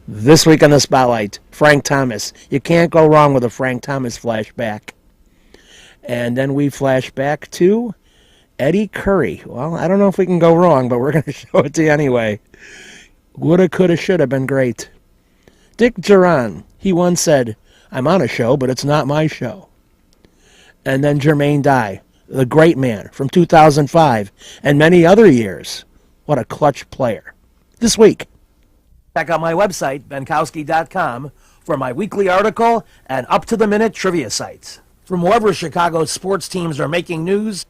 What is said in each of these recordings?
This week on the Spotlight, Frank Thomas. You can't go wrong with a Frank Thomas flashback. And then we flash back to Eddie Curry. Well, I don't know if we can go wrong, but we're going to show it to you anyway. Woulda, coulda, shoulda been great. Dick Duran, he once said, "I'm on a show, but it's not my show." And then Jermaine Dye, the great man from 2005 and many other years. What a clutch player. This week, check out my website, benkowski.com, for my weekly article and up-to-the-minute trivia sites. From wherever Chicago's sports teams are making news,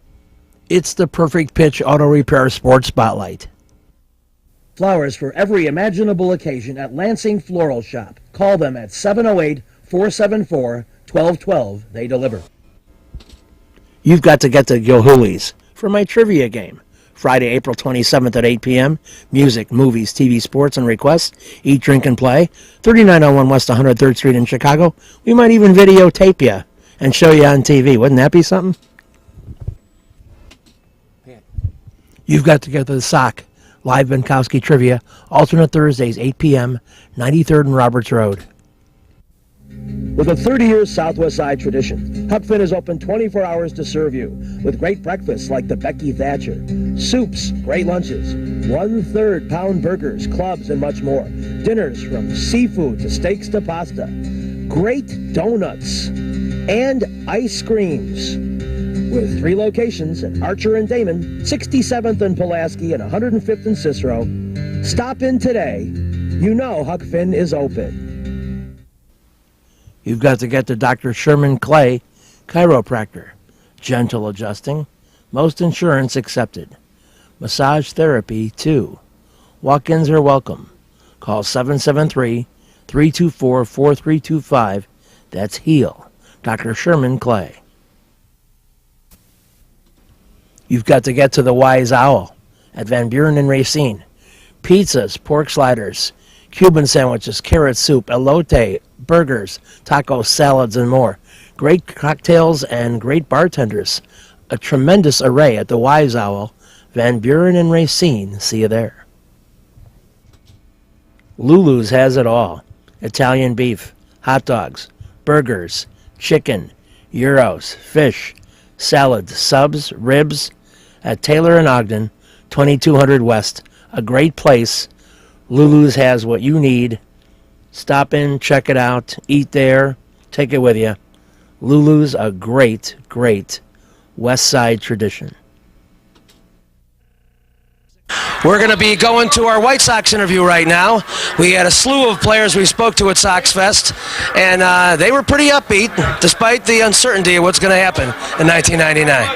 it's the Perfect Pitch Auto Repair Sports Spotlight. Flowers for every imaginable occasion at Lansing Floral Shop. Call them at 708-474-1212. They deliver. You've got to get to Gilhooly's for my trivia game. Friday, April 27th at 8 p.m. Music, movies, TV, sports, and requests. Eat, drink, and play. 3901 West 103rd Street in Chicago. We might even videotape you and show you on TV. Wouldn't that be something? You've got to get to the Sock. Live Benkowski Trivia. Alternate Thursdays, 8 p.m. 93rd and Roberts Road. With a 30-year Southwest Side tradition, Huck Finn is open 24 hours to serve you with great breakfasts like the Becky Thatcher, soups, great lunches, 1/3 pound burgers, clubs, and much more. Dinners from seafood to steaks to pasta, great donuts, and ice creams. With 3 locations at Archer and Damon, 67th and Pulaski, and 105th and Cicero. Stop in today. You know Huck Finn is open. You've got to get to Dr. Sherman Clay, chiropractor. Gentle adjusting. Most insurance accepted. Massage therapy, too. Walk-ins are welcome. Call 773-324-4325. That's HEAL. Dr. Sherman Clay. You've got to get to the Wise Owl at Van Buren and Racine. Pizzas, pork sliders, Cuban sandwiches, carrot soup, elote, burgers, tacos, salads, and more. Great cocktails and great bartenders. A tremendous array at the Wise Owl, Van Buren and Racine. See you there. Lulu's has it all. Italian beef, hot dogs, burgers, chicken, gyros, fish, salads, subs, ribs at Taylor and Ogden, 2200 West. A great place. Lulu's has what you need. Stop in, check it out, eat there, take it with you. Lulu's, a great, great West Side tradition. We're going to be going to our White Sox interview right now. We had a slew of players we spoke to at Sox Fest, and they were pretty upbeat, despite the uncertainty of what's going to happen in 1999.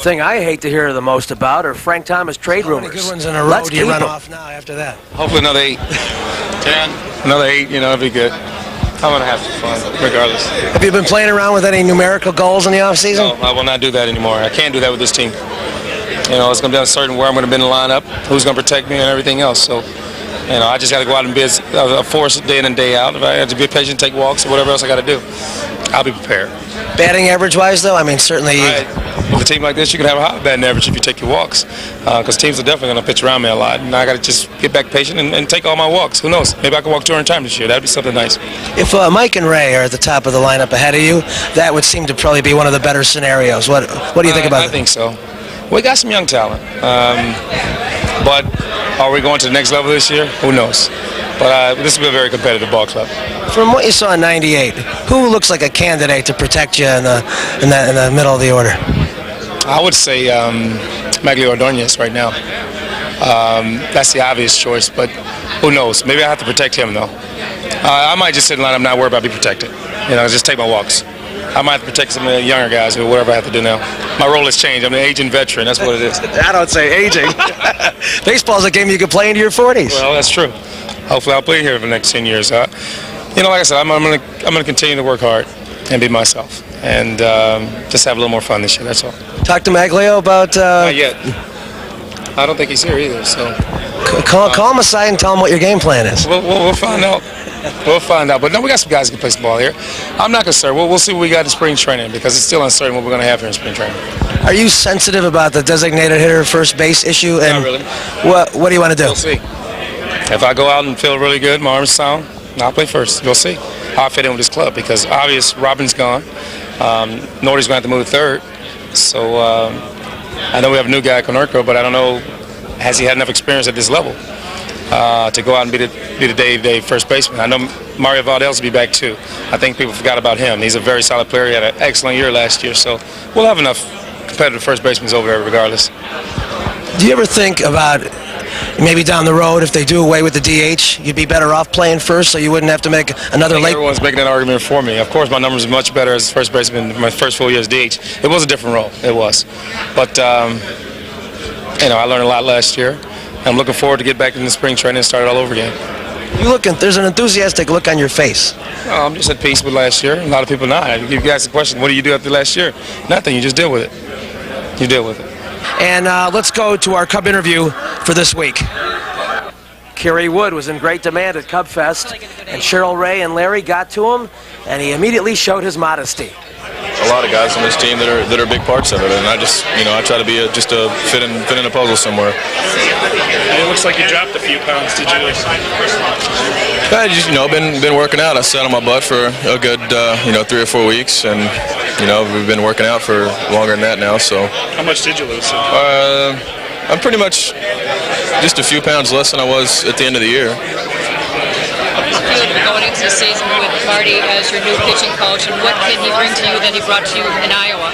Thing I hate to hear the most about are Frank Thomas trade rumors. How many good ones in a row do you run off now after that? Hopefully another 8. 10. Another 8, it'll be good. I'm going to have some fun, regardless. Have you been playing around with any numerical goals in the offseason? No, I will not do that anymore. I can't do that with this team. It's going to be uncertain where I'm going to be in the lineup, who's going to protect me, and everything else. So, I just got to go out and be a force day in and day out. If I have to be patient, take walks, or whatever else I got to do, I'll be prepared. Batting average-wise, though, certainly... With a team like this, you can have a high batting average if you take your walks, because teams are definitely going to pitch around me a lot, and I got to just get back patient and take all my walks. Who knows? Maybe I can walk 200 times this year. That'd be something nice. If Mike and Ray are at the top of the lineup ahead of you, that would seem to probably be one of the better scenarios. What do you think about that? I think so. We got some young talent, but are we going to the next level this year? Who knows? But this will be a very competitive ball club. From what you saw in '98, who looks like a candidate to protect you in the middle of the order? I would say Magglio Ordonez right now. That's the obvious choice, but who knows? Maybe I have to protect him, though. I might just sit in line. I'm not worried about being protected. Just take my walks. I might have to protect some of the younger guys or whatever I have to do now. My role has changed. I'm an aging veteran. That's what it is. I don't say aging. Baseball's a game you can play into your 40s. Well, that's true. Hopefully I'll play here for the next 10 years. Like I said, I'm going to continue to work hard and be myself. And just have a little more fun this year, that's all. Talk to Magglio about... Not yet. I don't think he's here either, so... Call him aside and tell him what your game plan is. We'll find out. We'll find out. But no, we got some guys who can play some ball here. I'm not concerned. We'll see what we got in spring training, because it's still uncertain what we're going to have here in spring training. Are you sensitive about the designated hitter first base issue? And not really. What do you want to do? We'll see. If I go out and feel really good, my arms sound, I'll play first. We'll see how I fit in with this club because obvious Robin's gone. Nordy's going to have to move to third. So I know we have a new guy, Konerko, but I don't know, has he had enough experience at this level to go out and be the day-to-day first baseman? I know Mario Valdez will be back too. I think people forgot about him. He's a very solid player. He had an excellent year last year. So we'll have enough competitive first basemen over there regardless. Do you ever think about maybe down the road, if they do away with the DH, you'd be better off playing first so you wouldn't have to make another late? Everyone's making that argument for me. Of course, my numbers are much better as first baseman my first full year as DH. It was a different role. It was. But, I learned a lot last year. I'm looking forward to get back in the spring training and start it all over again. There's an enthusiastic look on your face. No, I'm just at peace with last year. A lot of people not. You guys the question, what do you do after last year? Nothing. You just deal with it. You deal with it. And let's go to our Cub interview for this week. Kerry Wood was in great demand at Cub Fest, and Cheryl Ray and Larry got to him, and he immediately showed his modesty. A lot of guys on this team that are big parts of it, and I just I try to be just to fit in a puzzle somewhere. It looks like you dropped a few pounds. Did you? I just been working out. I sat on my butt for a good 3 or 4 weeks, and we've been working out for longer than that now. So how much did you lose? I'm pretty much just a few pounds less than I was at the end of the year. How does it feel to be going into the season with Marty as your new pitching coach, and what can he bring to you that he brought to you in Iowa?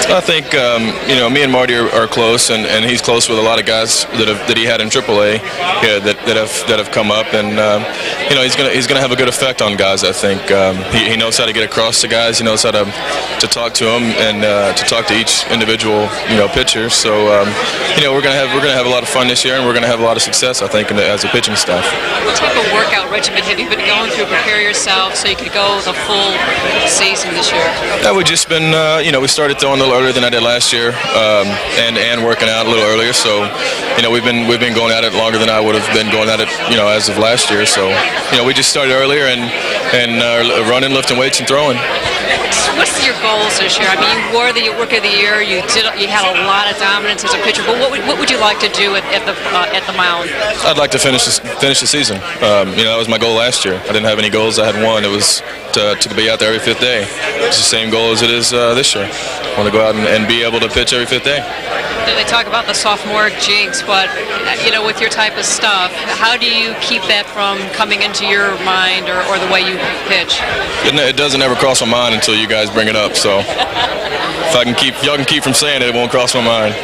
I think me and Marty are close, and he's close with a lot of guys that he had in AAA that have come up, and he's gonna have a good effect on guys. I think he knows how to get across to guys. He knows how to talk to them and to talk to each individual pitcher. So we're gonna have a lot of fun this year, and we're gonna have a lot of success, I think, as a pitching staff. What type of workout regimen have you been going through to prepare yourself so you could go the full season this year? We've just been we started throwing a little earlier than I did last year, and working out a little earlier. So, we've been going at it longer than I would have been going at it, as of last year. So, we just started earlier and running, lifting weights, and throwing. What's your goals this year? I mean, you were the Rookie of the Year. You had a lot of dominance as a pitcher. But what would you like to do at the mound? I'd like to finish the season. That was my goal last year. I didn't have any goals. I had one. It was to be out there every 5th day. It's the same goal as it is this year. I want to go out and be able to pitch every 5th day. They talk about the sophomore jinx, but with your type of stuff, how do you keep that from coming into your mind or the way you pitch? It doesn't ever cross my mind until you guys bring it up. So if y'all can keep from saying it, it won't cross my mind.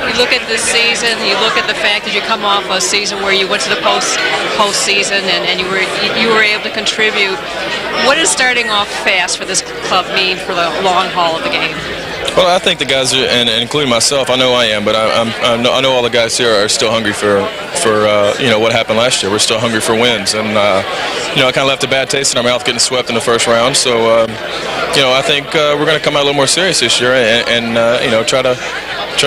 You look at this season, you look at the fact that you come off a season where you went to the postseason and you were able to contribute. What does starting off fast for this club mean for the long haul of the game? Well, I think the guys are, and including myself, I know I am, but I know all the guys here are still hungry for what happened last year. We're still hungry for wins, and I kind of left a bad taste in our mouth getting swept in the first round. So I think we're going to come out a little more serious this year and try to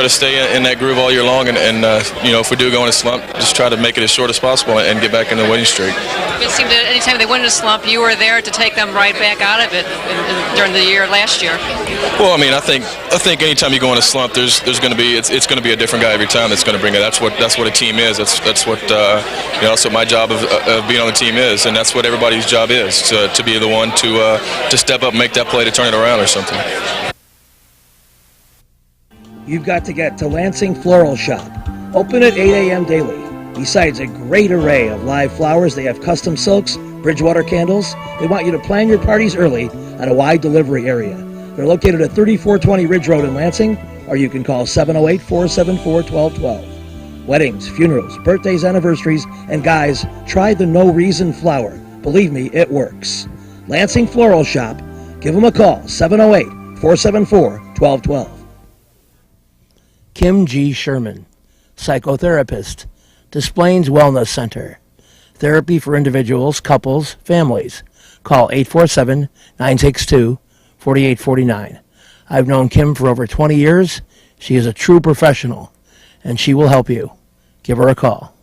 stay in that groove all year long, and if we do go in a slump, just try to make it as short as possible and get back in the winning streak. It seemed that anytime they went in a slump, you were there to take them right back out of it during the year last year. Well, I mean, I think anytime you go in a slump, there's going to be it's going to be a different guy every time that's going to bring it. That's what a team is. That's what my job of being on the team is, and that's what everybody's job is to be the one to step up and make that play to turn it around or something. You've got to get to Lansing Floral Shop. Open at 8 a.m. daily. Besides a great array of live flowers, they have custom silks, Bridgewater candles. They want you to plan your parties early on a wide delivery area. They're located at 3420 Ridge Road in Lansing, or you can call 708-474-1212. Weddings, funerals, birthdays, anniversaries, and guys, try the No Reason flower. Believe me, it works. Lansing Floral Shop. Give them a call, 708-474-1212. Kim G. Sherman, psychotherapist, Des Plaines Wellness Center. Therapy for individuals, couples, families. Call 847-962-4849. I've known Kim for over 20 years. She is a true professional, and she will help you. Give her a call.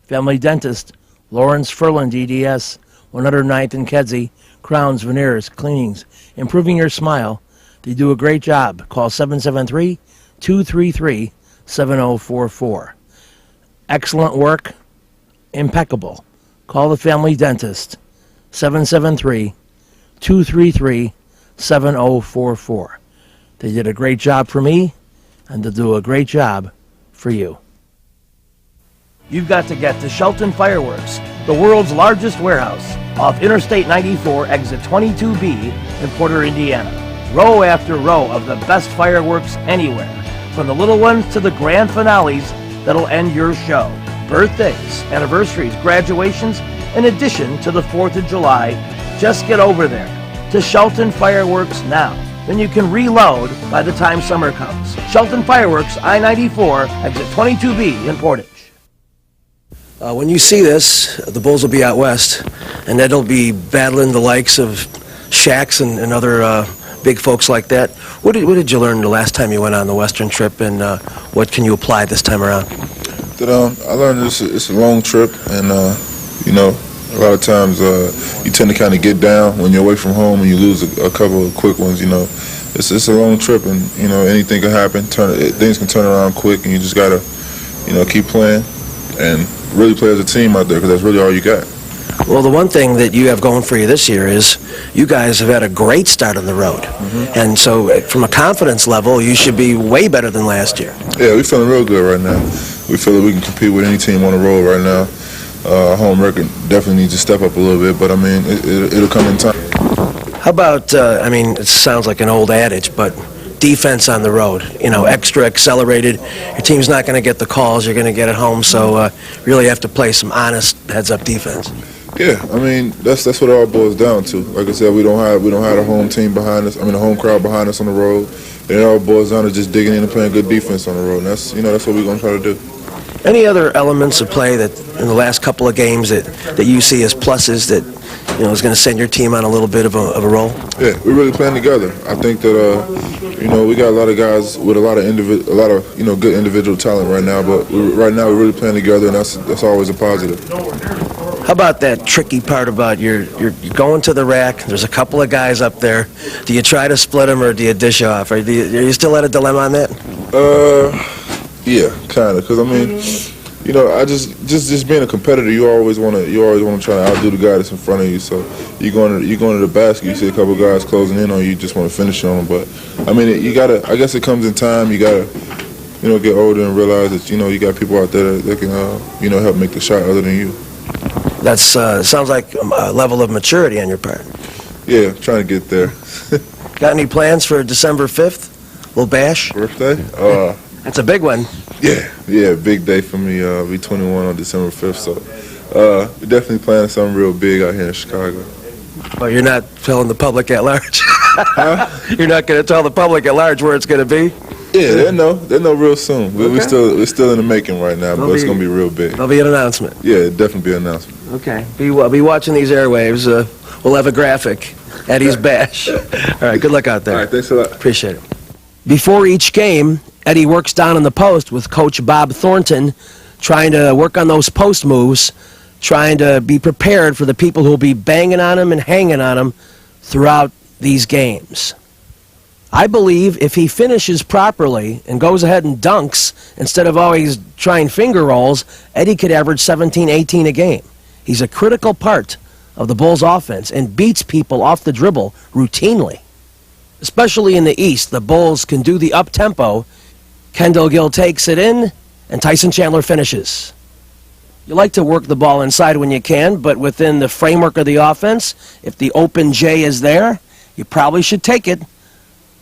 Family Dentist, Lawrence Furlan, DDS, 109th and Kedzie, crowns, veneers, cleanings, improving your smile. They do a great job. Call 773-233-7044. Excellent work. Impeccable. Call the family dentist. 773-233-7044. They did a great job for me, and they'll do a great job for you. You've got to get to Shelton Fireworks, the world's largest warehouse, off Interstate 94, exit 22B in Porter, Indiana. Row after row of the best fireworks anywhere, from the little ones to the grand finales that'll end your show. Birthdays, anniversaries, graduations, in addition to the 4th of July. Just get over there to Shelton Fireworks now. Then you can reload by the time summer comes. Shelton Fireworks, I-94, exit 22B in Portage. When you see this, the Bulls will be out west, and Ed'll be battling the likes of Shaqs and other big folks like that. What did you learn the last time you went on the Western trip, and what can you apply this time around? I learned it's a long trip, and you know, a lot of times you tend to kind of get down when you're away from home and you lose a couple of quick ones. You know, it's a long trip, and you know, anything can happen. Things can turn around quick, and you just gotta, you know, keep playing and really play as a team out there, because that's really all you got. Well, the one thing that you have going for you this year is you guys have had a great start on the road. Mm-hmm. And so from a confidence level, you should be way better than last year. Yeah, we're feeling real good right now. We feel that we can compete with any team on the road right now. Our home record definitely needs to step up a little bit, but I mean, it'll come in time. How about, I mean, it sounds like an old adage, but defense on the road, you know, extra accelerated. Your team's not going to get the calls you're going to get at home, so really have to play some honest heads-up defense. Yeah, I mean, that's what it all boils down to. Like I said, we don't have a home team behind us. I mean, a home crowd behind us on the road. And it all boils down to just digging in and playing good defense on the road. And that's what we're going to try to do. Any other elements of play that in the last couple of games that you see as pluses that, you know, is going to send your team on a little bit of a roll? Yeah, we're really playing together. I think that you know, we got a lot of guys with a lot of you know, good individual talent right now. But right now we're really playing together, and that's always a positive. How about that tricky part about you're going to the rack? There's a couple of guys up there. Do you try to split them or do you dish off? Are you still at a dilemma on that? Yeah, kind of. Because I mean, you know, I just being a competitor, you always want to try to outdo the guy that's in front of you. So you going to the basket, you see a couple of guys closing in on you, just want to finish on them. But I mean, you gotta. I guess it comes in time. You gotta, you know, get older and realize that, you know, you got people out there that can you know, help make the shot other than you. That's sounds like a level of maturity on your part. Yeah, trying to get there. Got any plans for December 5th? Little bash? Birthday? That's a big one. Yeah, big day for me. I'll be 21 on December 5th, so we're definitely planning something real big out here in Chicago. Well, you're not telling the public at large? Huh? You're not going to tell the public at large where it's going to be? Yeah, they'll know real soon. Okay. We're still in the making right now, but it's going to be real big. There'll be an announcement. Yeah, definitely be an announcement. Okay. Be watching these airwaves. We'll have a graphic. Eddie's bash. All right, good luck out there. All right, thanks a lot. Appreciate it. Before each game, Eddie works down in the post with Coach Bob Thornton, trying to work on those post moves, trying to be prepared for the people who will be banging on him and hanging on him throughout these games. I believe if he finishes properly and goes ahead and dunks instead of always trying finger rolls, Eddie could average 17, 18 a game. He's a critical part of the Bulls' offense and beats people off the dribble routinely. Especially in the East, the Bulls can do the up-tempo. Kendall Gill takes it in, and Tyson Chandler finishes. You like to work the ball inside when you can, but within the framework of the offense, if the open J is there, you probably should take it.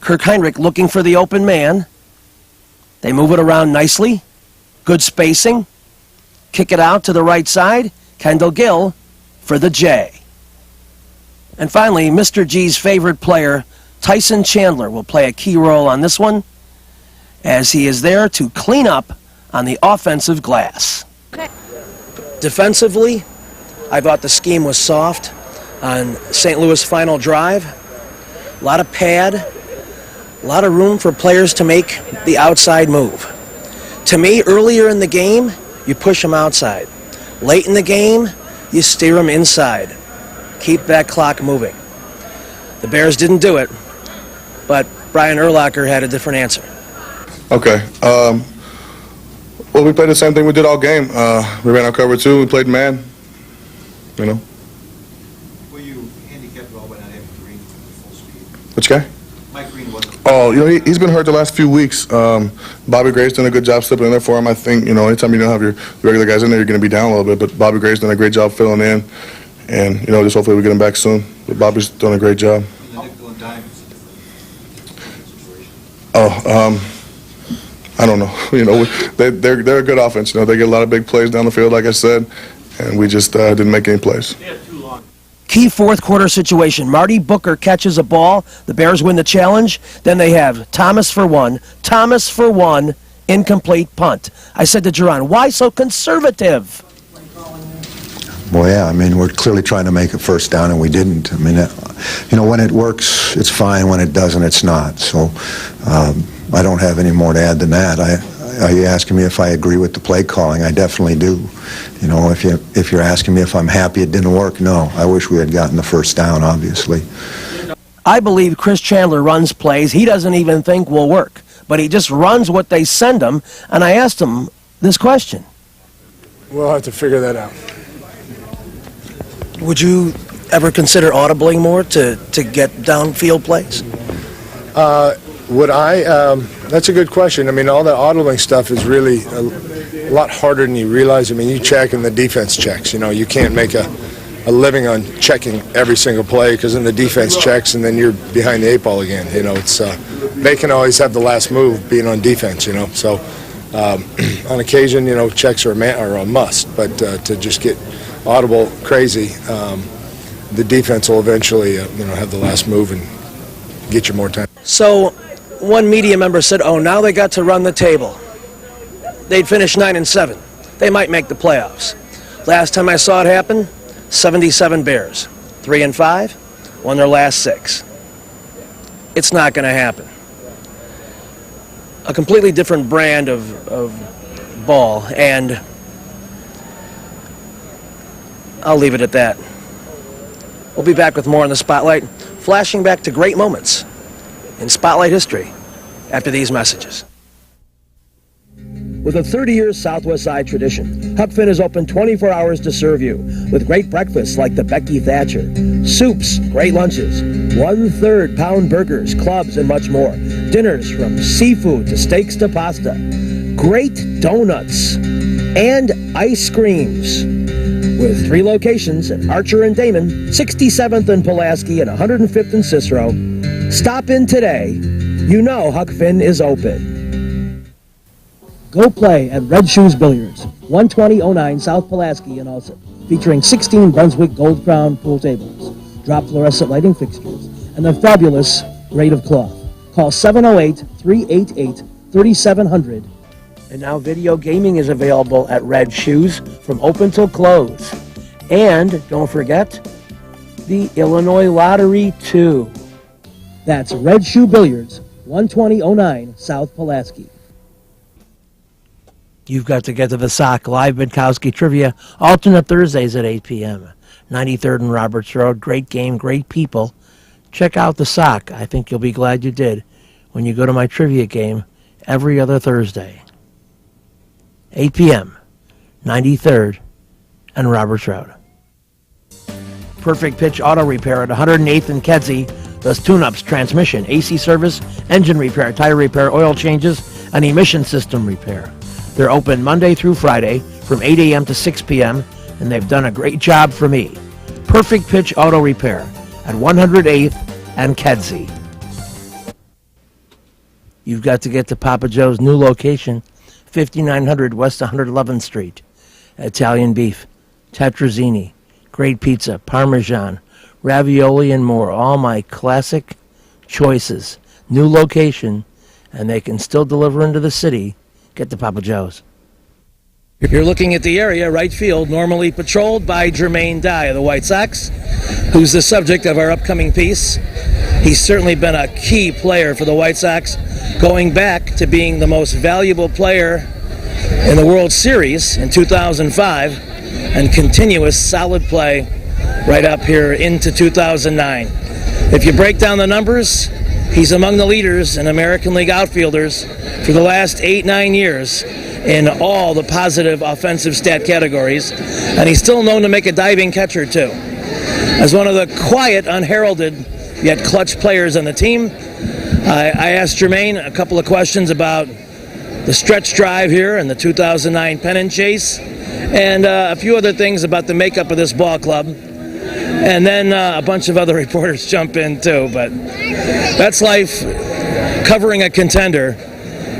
Kirk Heinrich looking for the open man. They move it around nicely. Good spacing. Kick it out to the right side. Kendall Gill for the J. And finally, Mr. G's favorite player, Tyson Chandler, will play a key role on this one, as he is there to clean up on the offensive glass. Defensively, I thought the scheme was soft on St. Louis' final drive. A lot of pad, a lot of room for players to make the outside move. To me, earlier in the game, you push them outside. Late in the game, you steer them inside. Keep that clock moving. The Bears didn't do it, but Brian Urlacher had a different answer. Okay. Well, we played the same thing we did all game. We ran our cover 2. We played man. You know. Were you handicapped at all by not having Green full speed? Which guy? Mike Green wasn't. Oh, you know, he's been hurt the last few weeks. Bobby Gray's done a good job slipping in there for him. I think, you know, anytime you don't have your regular guys in there, you're going to be down a little bit. But Bobby Gray's done a great job filling in. And, you know, just hopefully we get him back soon. But Bobby's done a great job. The nickel and dime is a different situation. Oh, I don't know. You know, they're a good offense. You know, they get a lot of big plays down the field, like I said, and we just didn't make any plays. Key fourth quarter situation. Marty Booker catches a ball. The Bears win the challenge. Then they have Thomas for one, incomplete punt. I said to Jerron, why so conservative? Well, yeah, I mean, we're clearly trying to make a first down, and we didn't. I mean, you know, when it works, it's fine. When it doesn't, it's not. So I don't have any more to add than that. Are you asking me if I agree with the play calling? I definitely do. You know, if you're asking me if I'm happy it didn't work, no. I wish we had gotten the first down, obviously. I believe Chris Chandler runs plays he doesn't even think will work, but he just runs what they send him, and I asked him this question. We'll have to figure that out. Would you ever consider audibling more to get downfield plays? Would I? That's a good question. I mean, all the audibling stuff is really a lot harder than you realize. I mean, you check and the defense checks. You know, you can't make a living on checking every single play because then the defense checks and then you're behind the 8 ball again. You know, it's they can always have the last move being on defense. You know, so on occasion, you know, checks are a must. But to just get audible crazy, the defense will eventually you know, have the last move and get you more time. So one media member said, oh, now they got to run the table. They'd finish 9-7. They might make the playoffs. Last time I saw it happen, 77 Bears, 3-5, won their last 6. It's not going to happen. A completely different brand of ball, and I'll leave it at that. We'll be back with more in the Spotlight, flashing back to great moments in Spotlight history after these messages. With a 30-year Southwest Side tradition, Huck Finn is open 24 hours to serve you with great breakfasts like the Becky Thatcher, soups, great lunches, 1/3 pound burgers, clubs, and much more. Dinners from seafood to steaks to pasta, great donuts, and ice creams. With 3 locations at Archer and Damon, 67th and Pulaski, and 105th and Cicero. Stop in today. You know Huck Finn is open. Go play at Red Shoes Billiards, 12009 South Pulaski in Alsip, featuring 16 Brunswick Gold Crown pool tables, drop fluorescent lighting fixtures, and the fabulous Grade of Cloth. Call 708-388-3700. And now video gaming is available at Red Shoes from open till close. And don't forget, the Illinois Lottery, too. That's Red Shoe Billiards, 12009 South Pulaski. You've got to get to the Sock Live Bidkowski Trivia, alternate Thursdays at 8 p.m. 93rd and Roberts Road. Great game, great people. Check out the Sock. I think you'll be glad you did when you go to my trivia game every other Thursday. 8 p.m., 93rd and Roberts Road. Perfect Pitch Auto Repair at 108th and Kedzie does tune-ups, transmission, AC service, engine repair, tire repair, oil changes, and emission system repair. They're open Monday through Friday from 8 a.m. to 6 p.m., and they've done a great job for me. Perfect Pitch Auto Repair at 108th and Kedzie. You've got to get to Papa Joe's new location, 5900 West 111th Street. Italian beef, tetrazzini, great pizza, parmesan, ravioli, and more. All my classic choices. New location, and they can still deliver into the city. Get to Papa Joe's. You're looking at the area, right field, normally patrolled by Jermaine Dye of the White Sox, who's the subject of our upcoming piece. He's certainly been a key player for the White Sox, going back to being the most valuable player in the World Series in 2005, and continuous solid play right up here into 2009. If you break down the numbers, he's among the leaders in American League outfielders for the last 8-9 years, in all the positive offensive stat categories, and he's still known to make a diving catch or two. As one of the quiet, unheralded, yet clutch players on the team, I asked Jermaine a couple of questions about the stretch drive here and the 2009 pennant chase, and a few other things about the makeup of this ball club. And then a bunch of other reporters jump in too, but that's life covering a contender,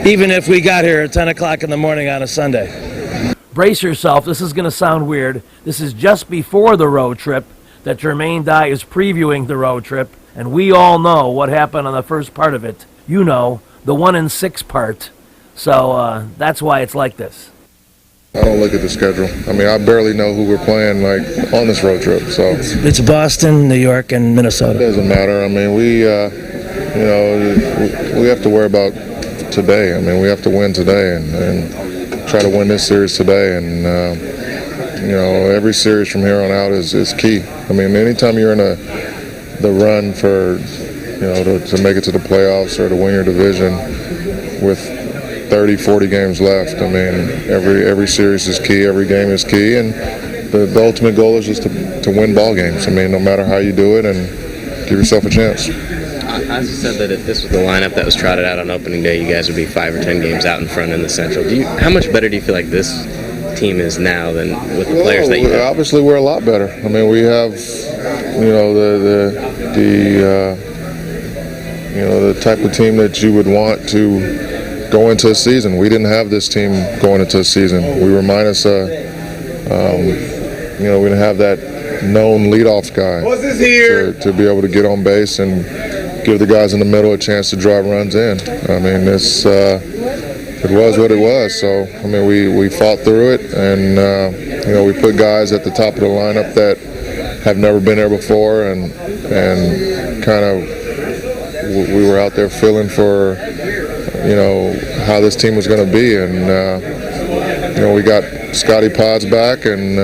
even if we got here at 10 o'clock in the morning on a Sunday. Brace yourself. This is going to sound weird. This is just before the road trip that Jermaine Dye is previewing the road trip, and we all know what happened on the first part of it. You know, the 1 in 6 part. So that's why it's like this. I don't look at the schedule. I mean, I barely know who we're playing like on this road trip. So it's Boston, New York, and Minnesota. It doesn't matter. I mean, we have to worry about today. I mean, we have to win today and try to win this series today. And every series from here on out is key. I mean, anytime you're in the run for to make it to the playoffs or to win your division with 30, 40 games left. I mean, every series is key, every game is key, and the ultimate goal is just to win ball games. I mean, no matter how you do it, and give yourself a chance. As you said that if this was the lineup that was trotted out on opening day, you guys would be 5 or 10 games out in front in the Central. How much better do you feel like this team is now than with the players that you have? Obviously, we're a lot better. I mean, we have, the type of team that you would want to go into a season. We didn't have this team going into a season. We were minus we didn't have that known leadoff guy to be able to get on base and give the guys in the middle a chance to drive runs in. I mean, it was what it was. So, I mean, we fought through it, and we put guys at the top of the lineup that have never been there before, and kind of we were out there feeling for how this team was going to be, and we got Scotty Pods back, and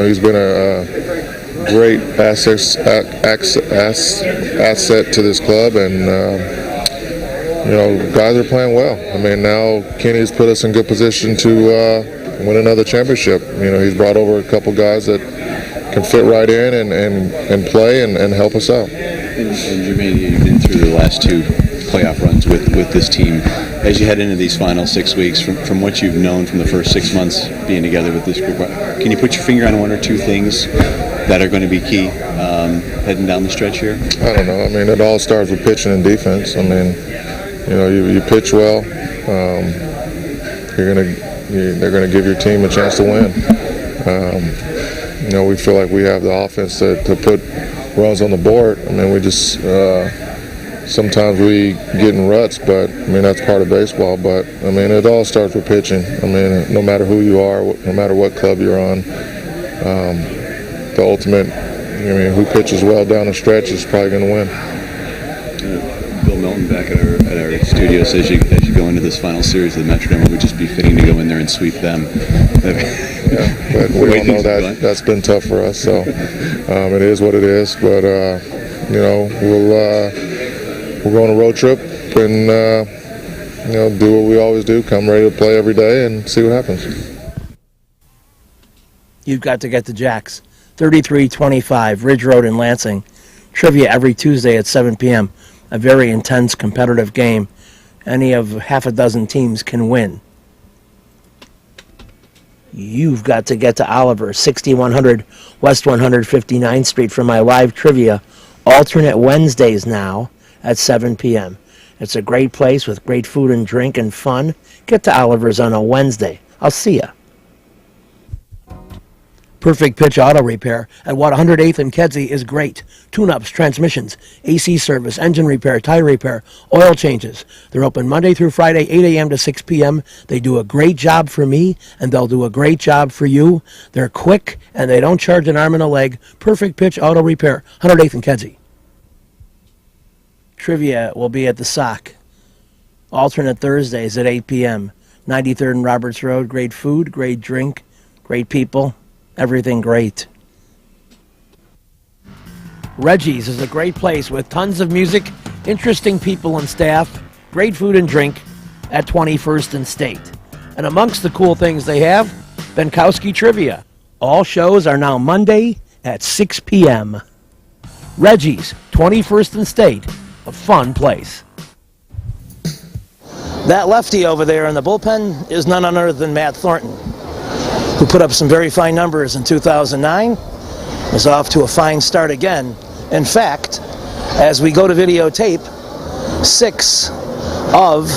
he's been a great asset to this club, and guys are playing well. I mean, now Kenny's put us in good position to win another championship. He's brought over a couple guys that can fit right in and play and help us out. And Jermaine, you've been through the last 2 playoff runs with this team. As you head into these final 6 weeks, from what you've known from the first 6 months being together with this group, can you put your finger on 1 or 2 things that are going to be key heading down the stretch here? I don't know. I mean, it all starts with pitching and defense. I mean, you pitch well, they're going to give your team a chance to win. We feel like we have the offense to put runs on the board. I mean, we just sometimes we get in ruts, but I mean that's part of baseball. But I mean, it all starts with pitching. I mean, no matter who you are, no matter what club you're on, the ultimate, who pitches well down the stretch is probably going to win. Bill Melton back at our studio says as you go into this final series of the Metrodome, it would just be fitting to go in there and sweep them. But we all know that's been tough for us. So it is what it is. But we'll go on a road trip and do what we always do. Come ready to play every day and see what happens. You've got to get to Jack's, 3325 Ridge Road in Lansing. Trivia every Tuesday at 7 p.m. A very intense competitive game. Any of half a dozen teams can win. You've got to get to Oliver, 6100 West 159th Street for my live trivia. Alternate Wednesdays now at 7 p.m. It's a great place with great food and drink and fun. Get to Oliver's on a Wednesday. I'll see ya. Perfect Pitch Auto Repair at 108th and Kedzie is great. Tune-ups, transmissions, AC service, engine repair, tire repair, oil changes. They're open Monday through Friday, 8 a.m. to 6 p.m. They do a great job for me, and they'll do a great job for you. They're quick, and they don't charge an arm and a leg. Perfect Pitch Auto Repair, 108th and Kedzie. Trivia will be at the Sock. Alternate Thursdays at 8 p.m. 93rd and Roberts Road. Great food, great drink, great people. Everything great. Reggie's is a great place with tons of music, interesting people and staff, great food and drink at 21st and State. And amongst the cool things they have, Benkowski Trivia. All shows are now Monday at 6 p.m. Reggie's, 21st and State, a fun place. That lefty over there in the bullpen is none other than Matt Thornton, who put up some very fine numbers in 2009, is off to a fine start again. In fact, as we go to videotape, 6 of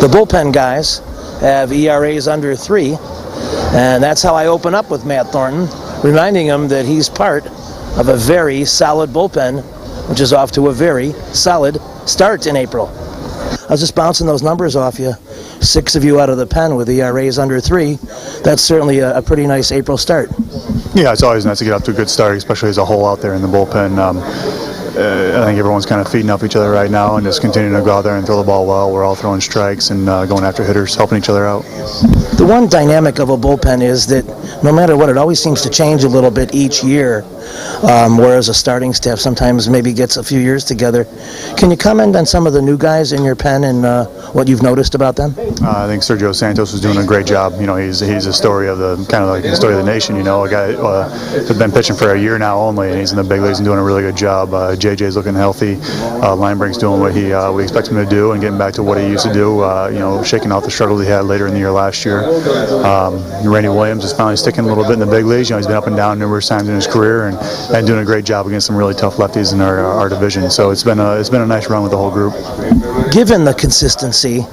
the bullpen guys have ERAs under 3, and that's how I open up with Matt Thornton, reminding him that he's part of a very solid bullpen, which is off to a very solid start in April. I was just bouncing those numbers off you. 6 of you out of the pen with ERAs under 3. That's certainly a pretty nice April start. Yeah, it's always nice to get off to a good start, especially as a whole out there in the bullpen. I think everyone's kind of feeding off each other right now and just continuing to go out there and throw the ball well. We're all throwing strikes and going after hitters, helping each other out. The one dynamic of a bullpen is that no matter what, it always seems to change a little bit each year, whereas a starting staff sometimes maybe gets a few years together. Can you comment on some of the new guys in your pen and what you've noticed about them? I think Sergio Santos is doing a great job. You know, he's a story of the kind of like the story of the nation. You know, a guy who's been pitching for a year now only, and he's in the big leagues and doing a really good job. JJ's looking healthy. Linebrink's doing what we expect him to do and getting back to what he used to do. You know, shaking off the struggles he had later in the year last year. Randy Williams is finally sticking a little bit in the big leagues. You know, he's been up and down numerous times in his career and doing a great job against some really tough lefties in our division. So it's been a nice run with the whole group. Given the consistency,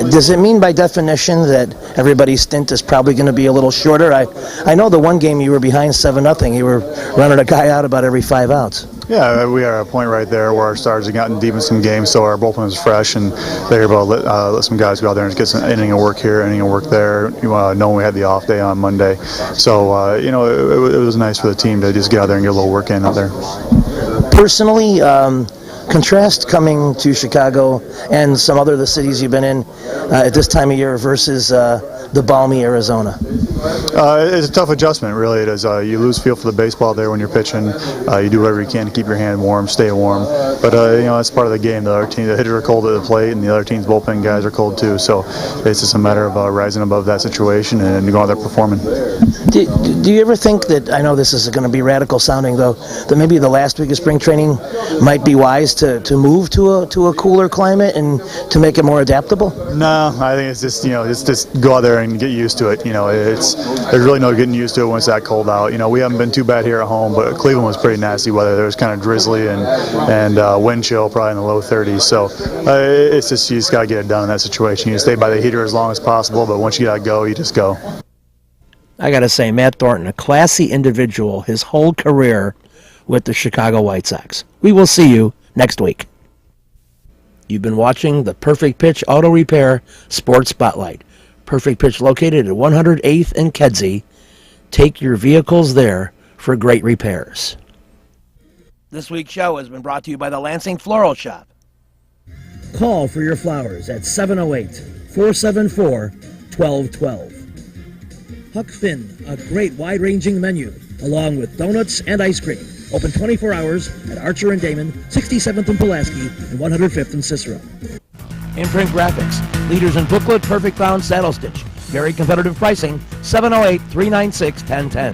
does it mean by definition that everybody's stint is probably going to be a little shorter? I know the one game you were behind 7-0. You were running a guy out about every 5 outs. Yeah, we are at a point right there where our stars have gotten deep in some games, so our bullpen is fresh, and they're able to let some guys go out there and get some inning of work here, inning of work there, knowing we had the off day on Monday. So, you know, it was nice for the team to just get out there and get a little work in out there. Personally, contrast coming to Chicago and some other of the cities you've been in at this time of year versus the balmy Arizona. It's a tough adjustment, really. It is. You lose feel for the baseball there when you're pitching. You do whatever you can to keep your hand warm, stay warm. But you know, that's part of the game. The other team, the hitters are cold at the plate, and the other team's bullpen guys are cold too. So it's just a matter of rising above that situation and going out there performing. Do you ever think that, I know this is going to be radical sounding though, that maybe the last week of spring training might be wise to move to a cooler climate and to make it more adaptable? No, I think it's just, you know, just go out there and get used to it. You know, there's really no getting used to it when it's that cold out. You know, we haven't been too bad here at home, but Cleveland was pretty nasty weather. There was kind of drizzly and wind chill, probably in the low 30s. So it's just, you just got to get it done in that situation. You stay by the heater as long as possible, but once you got to go, you just go. I got to say, Matt Thornton, a classy individual his whole career with the Chicago White Sox. We will see you next week. You've been watching the Perfect Pitch Auto Repair Sports Spotlight. Perfect Pitch located at 108th and Kedzie. Take your vehicles there for great repairs. This week's show has been brought to you by the Lansing Floral Shop. Call for your flowers at 708-474-1212. Huck Finn, a great wide-ranging menu, along with donuts and ice cream. Open 24 hours at Archer and Damon, 67th and Pulaski, and 105th and Cicero. Imprint Graphics, leaders in booklet, perfect bound saddle stitch. Very competitive pricing, 708-396-1010.